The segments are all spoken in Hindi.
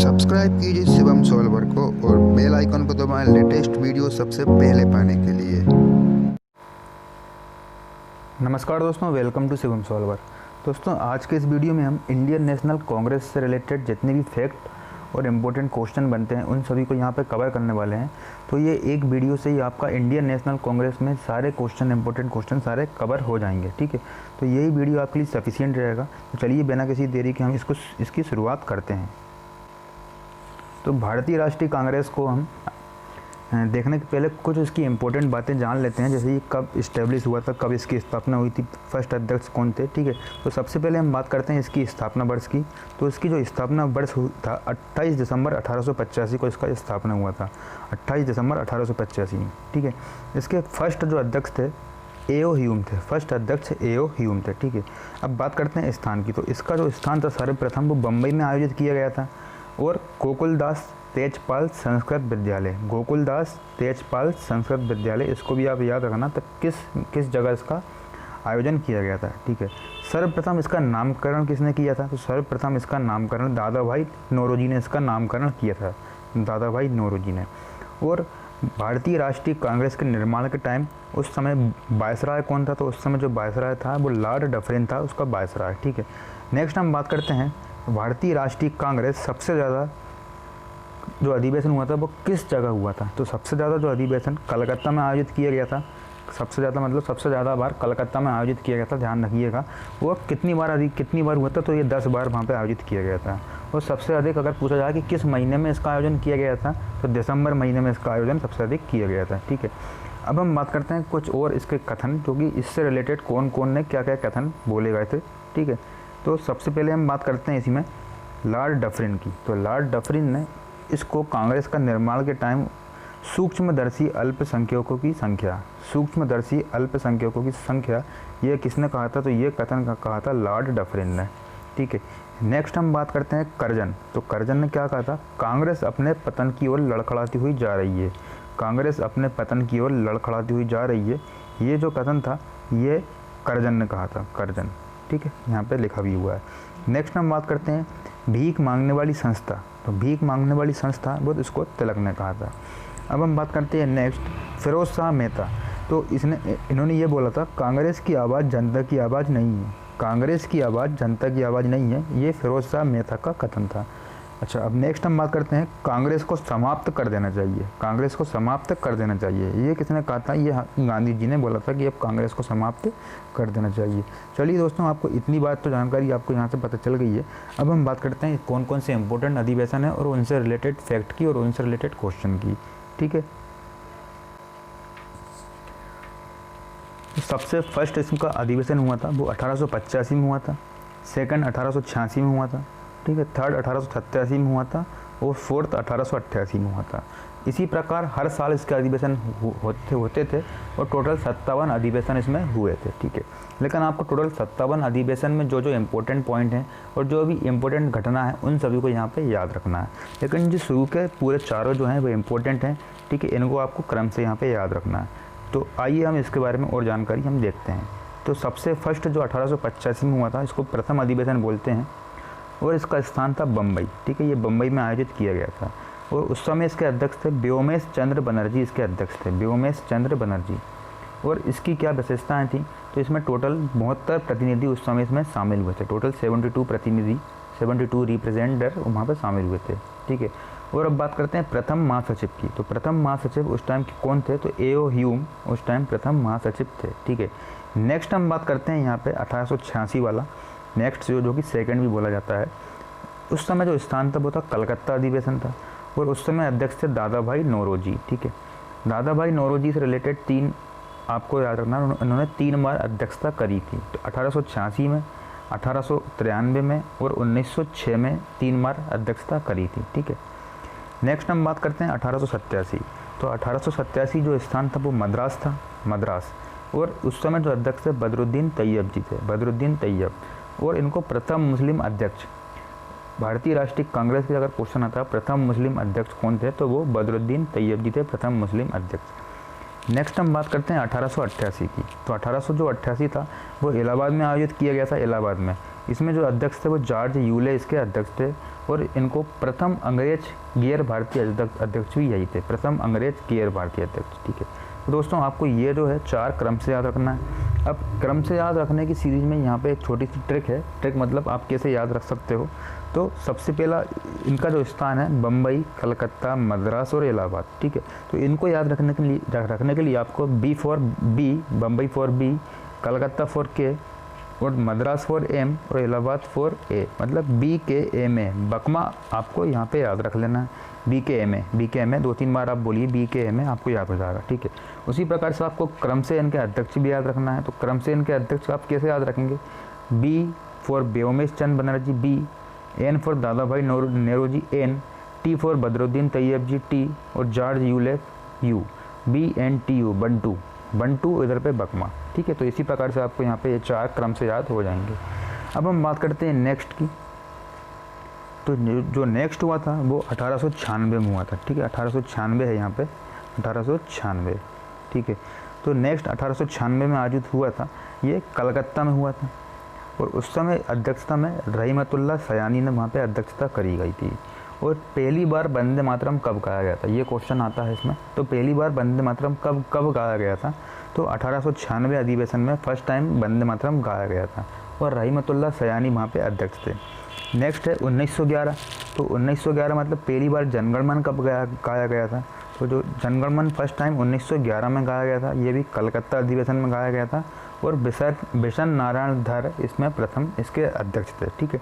सब्सक्राइब कीजिए शिवम सॉल्वर को और बेल आइकन को दबाएं लेटेस्ट वीडियो सबसे पहले पाने के लिए। नमस्कार दोस्तों, वेलकम टू शिवम सॉल्वर। दोस्तों, आज के इस वीडियो में हम इंडियन नेशनल कांग्रेस से रिलेटेड जितने भी फैक्ट और इम्पोर्टेंट क्वेश्चन बनते हैं उन सभी को यहाँ पे कवर करने वाले हैं। तो ये एक वीडियो से ही आपका इंडियन नेशनल कांग्रेस में सारे क्वेश्चन, इंपॉर्टेंट क्वेश्चन सारे कवर हो जाएंगे। ठीक है, तो यही वीडियो आपके लिए सफिशिएंट रहेगा। तो चलिए बिना किसी देरी के हम इसकी शुरुआत करते हैं। तो भारतीय राष्ट्रीय कांग्रेस को हम देखने के पहले कुछ इसकी इम्पोर्टेंट बातें जान लेते हैं, जैसे ये कब इस्टेब्लिश हुआ था, कब इसकी स्थापना हुई थी, फर्स्ट अध्यक्ष कौन थे। ठीक है, तो सबसे पहले हम बात करते हैं इसकी स्थापना वर्ष की। तो इसकी जो स्थापना वर्ष था 28 दिसंबर 1885 को इसका स्थापना हुआ था, 28 दिसंबर 1885 में। ठीक है, इसके फर्स्ट जो अध्यक्ष थे ए.ओ. ह्यूम थे, फर्स्ट अध्यक्ष ए.ओ. ह्यूम थे। ठीक है, अब बात करते हैं स्थान की। तो इसका जो स्थान था सर्वप्रथम वो बम्बई में आयोजित किया गया था और गोकुलदास तेजपाल संस्कृत विद्यालय, गोकुलदास तेजपाल संस्कृत विद्यालय, इसको भी आप याद रखना। तो किस जगह इसका आयोजन किया गया था। ठीक है, सर्वप्रथम इसका नामकरण किसने किया था? तो सर्वप्रथम इसका नामकरण दादा भाई नौरोजी ने इसका नामकरण किया था, दादा भाई नौरोजी ने। और भारतीय राष्ट्रीय कांग्रेस के निर्माण के टाइम उस समय वायसराय कौन था? तो उस समय जो वायसराय था वो लॉर्ड डफरिन था, उसका वायसराय। ठीक है, नेक्स्ट हम बात करते हैं भारतीय राष्ट्रीय कांग्रेस सबसे ज़्यादा जो अधिवेशन हुआ था वो किस जगह हुआ था? तो सबसे ज़्यादा जो अधिवेशन कलकत्ता में आयोजित किया गया था। सबसे ज़्यादा बार कलकत्ता में आयोजित किया गया था, ध्यान रखिएगा। वो कितनी बार हुआ था? तो ये 10 बार वहाँ पे आयोजित किया गया था। और सबसे अधिक अगर पूछा जाए कि किस महीने में इसका आयोजन किया गया था, तो दिसंबर महीने में इसका आयोजन सबसे अधिक किया गया था। ठीक है, अब हम बात करते हैं कुछ और इसके कथन, जो कि इससे रिलेटेड कौन कौन ने क्या क्या कथन बोले गए थे। ठीक है, तो सबसे पहले हम बात करते हैं इसी में लॉर्ड डफरिन की। तो लॉर्ड डफरिन ने इसको कांग्रेस का निर्माण के टाइम सूक्ष्मदर्शी अल्पसंख्यकों की संख्या, ये किसने कहा था? तो ये कथन कहा था लॉर्ड डफरिन ने। ठीक है, नेक्स्ट हम बात करते हैं करजन। तो करजन ने क्या कहा था? कांग्रेस अपने पतन की ओर लड़खड़ाती हुई जा रही है, कांग्रेस अपने पतन की ओर लड़खड़ाती हुई जा रही है। ये जो कथन था ये करजन ने कहा था, करजन। ठीक है, यहाँ पे लिखा भी हुआ है। नेक्स्ट हम बात करते हैं भीख मांगने वाली संस्था। तो भीख मांगने वाली संस्था वो इसको तिलक ने कहा था। अब हम बात करते हैं नेक्स्ट फिरोज शाह मेहता। तो इन्होंने ये बोला था कांग्रेस की आवाज़ जनता की आवाज़ नहीं है, कांग्रेस की आवाज़ जनता की आवाज़ नहीं है, ये फिरोज शाह मेहता का कथन था। अच्छा, अब नेक्स्ट हम बात करते हैं कांग्रेस को समाप्त कर देना चाहिए, कांग्रेस को समाप्त कर देना चाहिए, ये किसने कहा था? ये गांधी जी ने बोला था कि अब कांग्रेस को समाप्त कर देना चाहिए। चलिए दोस्तों, आपको इतनी बात तो जानकारी आपको यहाँ से पता चल गई है। अब हम बात करते हैं कौन कौन से इंपॉर्टेंट अधिवेशन है और उनसे रिलेटेड फैक्ट की और उनसे रिलेटेड क्वेश्चन की। ठीक है, तो सबसे फर्स्ट इसका अधिवेशन हुआ था वो 1885 में हुआ था, सेकंड 1886 में हुआ था, ठीक है, थर्ड 1887 में हुआ था और फोर्थ 1888 में हुआ था। इसी प्रकार हर साल इसके अधिवेशन होते थे और टोटल 57 अधिवेशन इसमें हुए थे। ठीक है, लेकिन आपको टोटल 57 अधिवेशन में जो इम्पोर्टेंट पॉइंट हैं और जो भी इम्पोर्टेंट घटना है उन सभी को यहाँ पे याद रखना है। लेकिन जो शुरू के पूरे चारों जो हैं वो इम्पोर्टेंट हैं। ठीक है, इनको आपको क्रम से यहाँ पे याद रखना है। तो आइए हम इसके बारे में और जानकारी हम देखते हैं। तो सबसे फर्स्ट जो 1885 में हुआ था इसको प्रथम अधिवेशन बोलते हैं और इसका स्थान था बम्बई। ठीक है, ये बम्बई में आयोजित किया गया था और उस समय इसके अध्यक्ष थे व्योमेश चंद्र बनर्जी, इसके अध्यक्ष थे व्योमेश चंद्र बनर्जी। और इसकी क्या विशेषताएं थी? तो इसमें टोटल 72 प्रतिनिधि उस समय इसमें शामिल हुए थे, टोटल 72 प्रतिनिधि, 72 रिप्रेजेंटेटिव वहाँ पर शामिल हुए थे। ठीक है, और अब बात करते हैं प्रथम महासचिव की। तो प्रथम महासचिव उस टाइम के कौन थे? तो ए.ओ. ह्यूम उस टाइम प्रथम महासचिव थे। ठीक है, नेक्स्ट हम बात करते हैं यहाँ पे 1886 वाला, नेक्स्ट जो कि सेकंड भी बोला जाता है। उस समय जो स्थान था वो था कलकत्ता अधिवेशन था और उस समय अध्यक्ष थे दादा भाई नौरोजी। ठीक है, दादा भाई नौरोजी से रिलेटेड 3 आपको याद रखना, उन्होंने 3 बार अध्यक्षता करी थी। तो 1886 में, 1893 में और 1906 में 3 बार अध्यक्षता करी थी। ठीक है, नेक्स्ट हम बात करते हैं 1887। तो 1887 जो स्थान था वो मद्रास था, मद्रास। और उस समय जो अध्यक्ष थे बदरुद्दीन तैयब जी थे, बदरुद्दीन तैयब। और इनको प्रथम मुस्लिम अध्यक्ष, भारतीय राष्ट्रीय कांग्रेस के अगर क्वेश्चन आता है प्रथम मुस्लिम अध्यक्ष कौन थे, तो वो बदरुद्दीन तैयब जी थे, प्रथम मुस्लिम अध्यक्ष। नेक्स्ट हम बात करते हैं 1888 की। तो 1888 था वो इलाहाबाद में आयोजित किया गया था, इलाहाबाद में। इसमें जो अध्यक्ष थे वो जॉर्ज यूले इसके अध्यक्ष थे और इनको प्रथम अंग्रेज गैर भारतीय अध्यक्ष भी यही थे, प्रथम अंग्रेज गैर भारतीय अध्यक्ष। ठीक है, तो दोस्तों आपको ये जो है 4 क्रम से याद रखना है। अब क्रम से याद रखने की सीरीज़ में यहाँ पे एक छोटी सी ट्रिक है। ट्रिक मतलब आप कैसे याद रख सकते हो। तो सबसे पहला इनका जो स्थान है बम्बई, कलकत्ता, मद्रास और इलाहाबाद। ठीक है, तो इनको याद रखने के लिए आपको B for B, Bombay for B, Calcutta for K और मद्रास फॉर एम और इलाहाबाद फॉर ए, मतलब बी के एम ए। बकमा आपको यहाँ पे याद रख लेना है, बी के एम ए, बी के एम ए 2-3 बार आप बोलिए बी के एम ए, आपको याद हो जाएगा। ठीक है, उसी प्रकार से आपको क्रम से इनके अध्यक्ष भी याद रखना है। तो क्रम से इनके अध्यक्ष आप कैसे याद रखेंगे? B for Womesh Chunder Bonnerjee B, N for Dadabhai Naoroji N, T for Badruddin Tyabji T और George Yule U, B N T U बंटू, बंटू इधर पे बकमा। ठीक है, तो इसी प्रकार से आपको यहाँ पे ये 4 क्रम से याद हो जाएंगे। अब हम बात करते हैं नेक्स्ट की। तो जो नेक्स्ट हुआ था वो 1896 में हुआ था। ठीक है, 1896 है यहाँ पे, 1896। ठीक है, तो नेक्स्ट 1896 में आयोजित हुआ था, ये कलकत्ता में हुआ था और उस समय अध्यक्षता में रहीमतुल्लाह सयानी ने वहाँ पे अध्यक्षता करी गई थी। और पहली बार वंदे मातरम कब गाया गया था, ये क्वेश्चन आता है इसमें। तो पहली बार वंदे मातरम कब गाया गया था? तो 1896 अधिवेशन में फर्स्ट टाइम वंदे मातरम गाया गया था और रहीमतुल्लाह सयानी वहाँ पे अध्यक्ष थे। नेक्स्ट है 1911। तो 1911 मतलब पहली बार जनगण मन कब गाया गया था? तो जो जनगण मन फर्स्ट टाइम 1911 में गाया गया था, ये भी कलकत्ता अधिवेशन में गाया गया था और बिशन नारायण धर इसमें प्रथम इसके अध्यक्ष थे। ठीक है,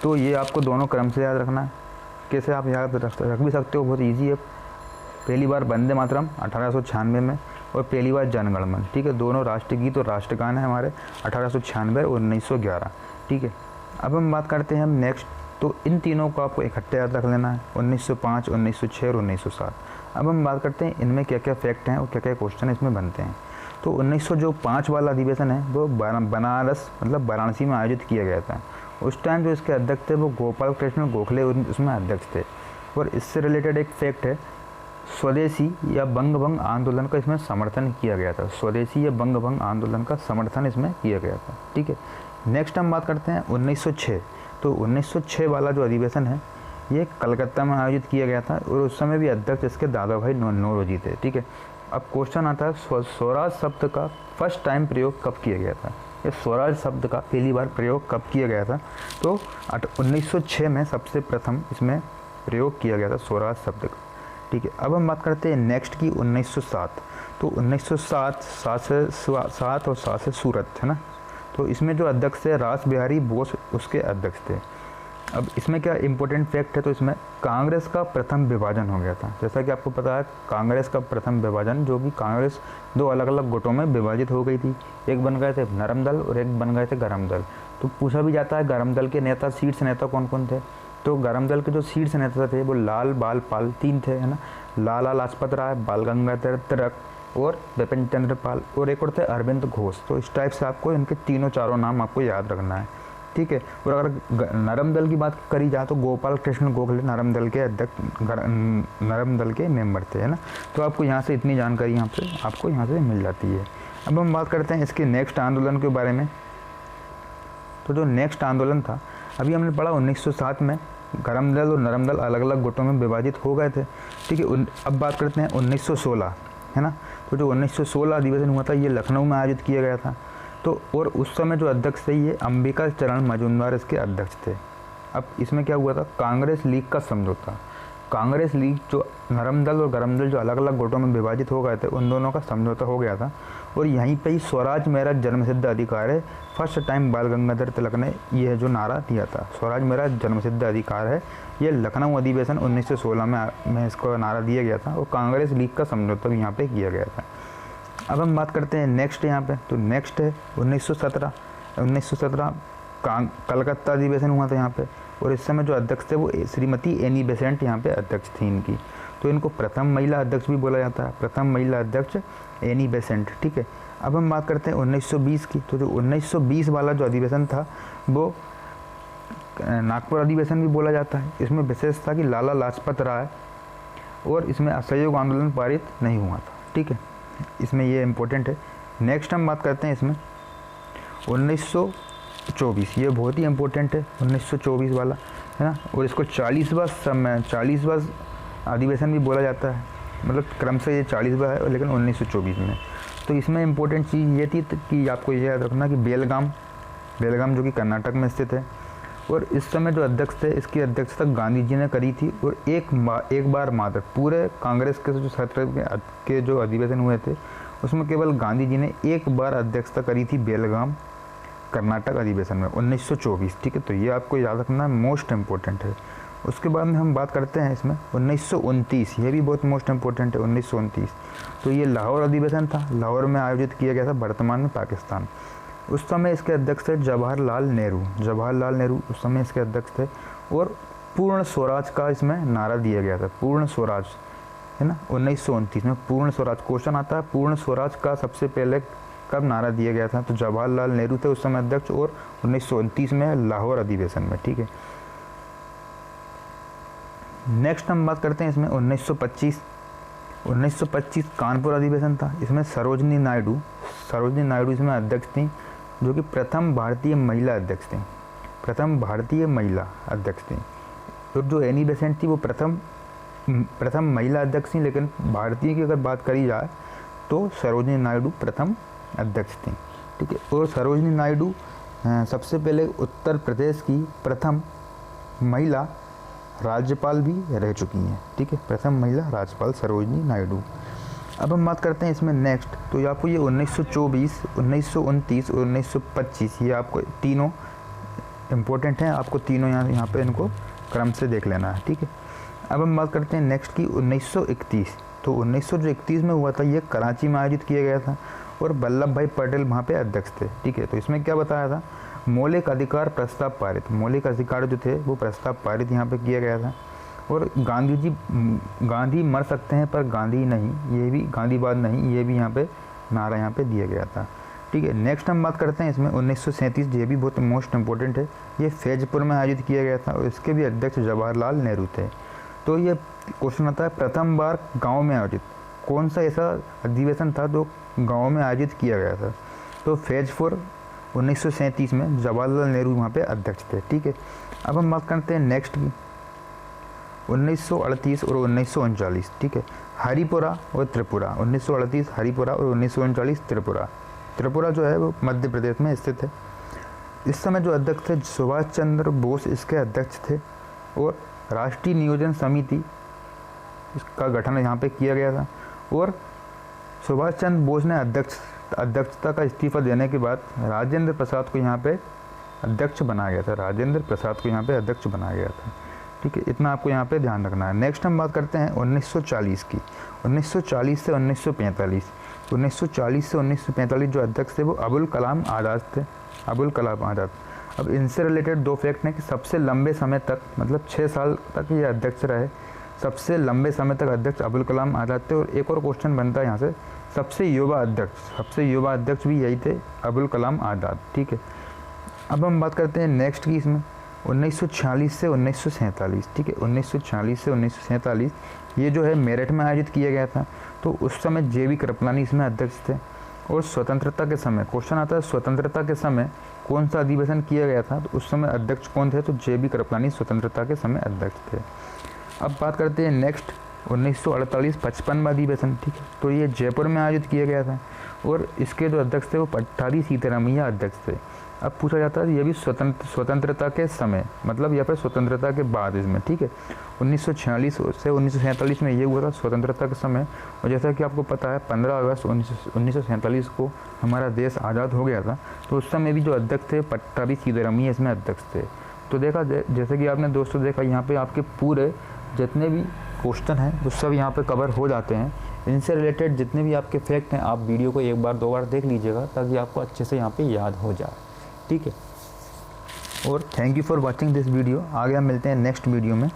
तो ये आपको दोनों क्रम से याद रखना है। कैसे आप याद रख भी सकते हो, बहुत ईजी है। पहली बार वंदे मातरम 1896 में और पहली बार जनगण मन। ठीक है, दोनों राष्ट्रगीत और राष्ट्रगान है हमारे 1896 और 1911। ठीक है, अब हम बात करते हैं हम नेक्स्ट। तो इन तीनों को आपको इकट्ठे याद रख लेना है, 1905, 1906 और 1907। अब हम बात करते हैं इनमें क्या क्या फैक्ट हैं और क्या क्या क्वेश्चन इसमें बनते हैं। तो 1905 वाला अधिवेशन है वो बनारस मतलब वाराणसी में आयोजित किया गया था। उस टाइम जो इसके अध्यक्ष थे वो गोपाल कृष्ण गोखले उसमें अध्यक्ष थे। और इससे रिलेटेड एक फैक्ट है, स्वदेशी या बंग भंग आंदोलन का इसमें समर्थन किया गया था। स्वदेशी या बंग भंग आंदोलन का समर्थन इसमें किया गया था। ठीक है, नेक्स्ट हम बात करते हैं 1906। तो 1906 वाला जो अधिवेशन है ये कलकत्ता में आयोजित किया गया था और उस समय भी अध्यक्ष इसके दादा भाई नौरोजी थे। ठीक है, अब क्वेश्चन आता है स्वराज शब्द का फर्स्ट टाइम प्रयोग कब किया गया था? ये स्वराज शब्द का पहली बार प्रयोग कब किया गया था? तो 1906 में सबसे प्रथम इसमें प्रयोग किया गया था स्वराज शब्द का। ठीक है, अब हम बात करते हैं नेक्स्ट की 1907। तो 1907 7 और 7 से सूरत है ना। तो इसमें जो अध्यक्ष थे रास बिहारी बोस उसके अध्यक्ष थे। अब इसमें क्या इंपॉर्टेंट फैक्ट है, तो इसमें कांग्रेस का प्रथम विभाजन हो गया था। जैसा कि आपको पता है कांग्रेस का प्रथम विभाजन, जो भी कांग्रेस 2 अलग अलग गुटों में विभाजित हो गई थी। एक बन गए थे नरम दल और एक बन गए थे गरम दल। तो पूछा भी जाता है गरम दल के नेता शीर्ष नेता कौन कौन थे? तो गरम दल के जो शीर्ष नेता थे वो लाल बाल पाल 3 थे, है ना। लाला लाजपत राय, बाल गंगाधर तिलक और बिपिन चंद्र पाल और एक और थे अरविंद घोष। तो इस टाइप से आपको इनके तीनों चारों नाम आपको याद रखना है। ठीक है, और अगर नरम दल की बात करी जाए तो गोपाल कृष्ण गोखले नरम दल के अध्यक्ष नरम दल के मेंबर थे, है ना। तो आपको यहाँ से इतनी जानकारी आपको यहाँ से मिल जाती है। अब हम बात करते हैं इसके नेक्स्ट आंदोलन के बारे में। तो जो नेक्स्ट आंदोलन था अभी हमने पढ़ा 1907 में गरम दल और नरम दल अलग अलग गुटों में विभाजित हो गए थे। ठीक है, अब बात करते हैं 1916, है ना। तो जो 1916 अधिवेशन हुआ था ये लखनऊ में आयोजित किया गया था। तो और उस समय जो अध्यक्ष थे ये अंबिका चरण मजूमदार इसके अध्यक्ष थे। अब इसमें क्या हुआ था, कांग्रेस लीग का समझौता। कांग्रेस लीग जो नरम दल और गरम दल जो अलग अलग गुटों में विभाजित हो गए थे उन दोनों का समझौता हो गया था और यहीं पे ही स्वराज मेरा जन्मसिद्ध अधिकार है। फर्स्ट टाइम बाल गंगाधर तिलक ने यह जो नारा दिया था, स्वराज मेरा जन्मसिद्ध अधिकार है, ये लखनऊ अधिवेशन 1916 में इसको नारा दिया गया था और कांग्रेस लीग का समझौता भी यहाँ पे किया गया था। अब हम बात करते हैं नेक्स्ट यहाँ पे। तो नेक्स्ट है 1917 कलकत्ता अधिवेशन हुआ था यहाँ पे और इस समय जो अध्यक्ष थे वो श्रीमती एनी बेसेंट यहाँ पे अध्यक्ष थी इनकी। तो इनको प्रथम महिला अध्यक्ष भी बोला जाता है, प्रथम महिला अध्यक्ष एनी बेसेंट। ठीक है, अब हम बात करते हैं 1920 की। तो जो 1920 वाला जो अधिवेशन था वो नागपुर अधिवेशन भी बोला जाता है। इसमें विशेष था कि लाला लाजपत राय और इसमें असहयोग आंदोलन पारित नहीं हुआ था। ठीक है, इसमें ये इम्पोर्टेंट है। नेक्स्ट हम बात करते हैं इसमें 1924, ये बहुत ही इम्पोर्टेंट है 1924 वाला, है ना, और इसको 40वां अधिवेशन भी बोला जाता है, मतलब क्रम से ये 40वां है, लेकिन 1924 में। तो इसमें इम्पोर्टेंट चीज़ ये थी कि आपको ये याद रखना कि बेलगाम जो कि कर्नाटक में स्थित है, और इस समय जो अध्यक्ष थे, इसकी अध्यक्षता गांधी जी ने करी थी। और एक बार मात्र पूरे कांग्रेस के जो सत्र के जो अधिवेशन हुए थे, उसमें केवल गांधी जी ने एक बार अध्यक्षता करी थी बेलगाम कर्नाटक अधिवेशन में 1924। ठीक है, तो ये आपको याद रखना मोस्ट इम्पोर्टेंट है। उसके बाद में हम बात करते हैं इसमें 1929, ये भी बहुत मोस्ट इम्पोर्टेंट है 1929। तो ये लाहौर अधिवेशन था, लाहौर में आयोजित किया गया था, वर्तमान में पाकिस्तान। उस समय इसके अध्यक्ष थे जवाहरलाल नेहरू उस समय इसके अध्यक्ष थे, और पूर्ण स्वराज का इसमें नारा दिया गया था, पूर्ण स्वराज, है ना। 1929 में पूर्ण स्वराज क्वेश्चन आता है, पूर्ण स्वराज का सबसे पहले कब नारा दिया गया था, तो जवाहरलाल नेहरू थे उस समय अध्यक्ष, और 1929 में लाहौर अधिवेशन में। ठीक है, नेक्स्ट हम बात करते हैं इसमें 1925 कानपुर अधिवेशन था। इसमें सरोजनी नायडू इसमें अध्यक्ष थी, जो कि प्रथम भारतीय महिला अध्यक्ष थी। तो जो एनी बेसेंट थी वो प्रथम महिला अध्यक्ष थी, लेकिन भारतीय की अगर बात करी जाए तो सरोजनी नायडू प्रथम अध्यक्ष थी। ठीक है, और सरोजनी नायडू सबसे पहले उत्तर प्रदेश की प्रथम महिला राज्यपाल भी रह चुकी हैं। ठीक है, प्रथम महिला राज्यपाल सरोजनी नायडू। अब हम बात करते हैं इसमें नेक्स्ट, तो आपको ये 1924, 1929 और 1925 ये आपको तीनों इम्पोर्टेंट हैं, आपको तीनों यहाँ पे इनको क्रम से देख लेना है। ठीक है, अब हम बात करते हैं नेक्स्ट की 1931। तो 1931 में हुआ था, ये कराची में आयोजित किया गया था, और वल्लभ भाई पटेल वहाँ पे अध्यक्ष थे। ठीक है, तो इसमें क्या बताया था, मौलिक अधिकार प्रस्ताव पारित, मौलिक अधिकार जो थे वो प्रस्ताव पारित यहाँ पे किया गया था। और गांधी मर सकते हैं पर गांधी नहीं, ये भी गांधीवाद नहीं, ये भी यहाँ पे नारा यहाँ पे दिया गया था। ठीक है, नेक्स्ट हम बात करते हैं इसमें 1937, ये भी बहुत मोस्ट इंपॉर्टेंट है, ये फैजपुर में आयोजित किया गया था, और इसके भी अध्यक्ष जवाहरलाल नेहरू थे। तो ये क्वेश्चन आता है, प्रथम बार गाँव में आयोजित कौन सा ऐसा अधिवेशन था जो गाँव में आयोजित किया गया था, तो फैजपुर 1937 में जवाहरलाल नेहरू वहाँ पे अध्यक्ष थे। ठीक है, अब हम बात करते हैं नेक्स्ट की 1938 और 1939। ठीक है, हरिपुरा और त्रिपुरा, 1938 हरिपुरा और 1939 त्रिपुरा जो है वो मध्य प्रदेश में स्थित है। इस समय जो अध्यक्ष थे सुभाष चंद्र बोस इसके अध्यक्ष थे, और राष्ट्रीय नियोजन समिति इसका गठन यहाँ पे किया गया था। और सुभाष चंद्र बोस ने अध्यक्षता का इस्तीफा देने के बाद राजेंद्र प्रसाद को यहाँ पे अध्यक्ष बनाया गया था। ठीक है, इतना आपको यहाँ पे ध्यान रखना है। नेक्स्ट हम बात करते हैं 1940 की, 1940 से 1945। 1940 से 1945 जो अध्यक्ष थे वो अबुल कलाम आज़ाद थे, अब इनसे रिलेटेड दो फैक्ट हैं कि सबसे लंबे समय तक, मतलब 6 साल तक ये अध्यक्ष रहे, सबसे लंबे समय तक अध्यक्ष अबुल कलाम आज़ाद थे। और एक और क्वेश्चन बनता है यहाँ से, सबसे युवा अध्यक्ष भी यही थे, अबुल कलाम आज़ाद। ठीक है, अब हम बात करते हैं नेक्स्ट की इसमें 1946 से 1947। ठीक है, 1946 से 1947 ये जो है मेरठ में आयोजित किया गया था। तो उस समय JB कृपलानी इसमें अध्यक्ष थे। और स्वतंत्रता के समय क्वेश्चन आता है, स्वतंत्रता के समय कौन सा अधिवेशन किया गया था, तो उस समय अध्यक्ष कौन थे, तो JB कृपलानी स्वतंत्रता के समय अध्यक्ष थे। अब बात करते हैं नेक्स्ट 1948-55 अधिवेशन। ठीक है, तो ये जयपुर में आयोजित किया गया था, और इसके जो अध्यक्ष थे वो पट्टाभी सीतारामैया अध्यक्ष थे। अब पूछा जाता है ये भी स्वतंत्रता के समय, मतलब यहाँ पर स्वतंत्रता के बाद इसमें। ठीक है, 1946 से 1947 में ये हुआ था स्वतंत्रता के समय। और जैसा कि आपको पता है 15 अगस्त 1947 को हमारा देश आज़ाद हो गया था, तो उस समय भी जो अध्यक्ष थे पट्टाभी सीतारामैया इसमें अध्यक्ष थे। तो देखा जैसे कि आपने दोस्तों देखा, यहाँ पे आपके पूरे जितने भी क्वेश्चन हैं वो सब यहाँ पे कवर हो जाते हैं। इनसे रिलेटेड जितने भी आपके फैक्ट हैं आप वीडियो को एक बार 2 बार देख लीजिएगा, ताकि आपको अच्छे से यहाँ पे याद हो जाए। ठीक है, और thank you for watching this video. आगे हम मिलते हैं नेक्स्ट वीडियो में।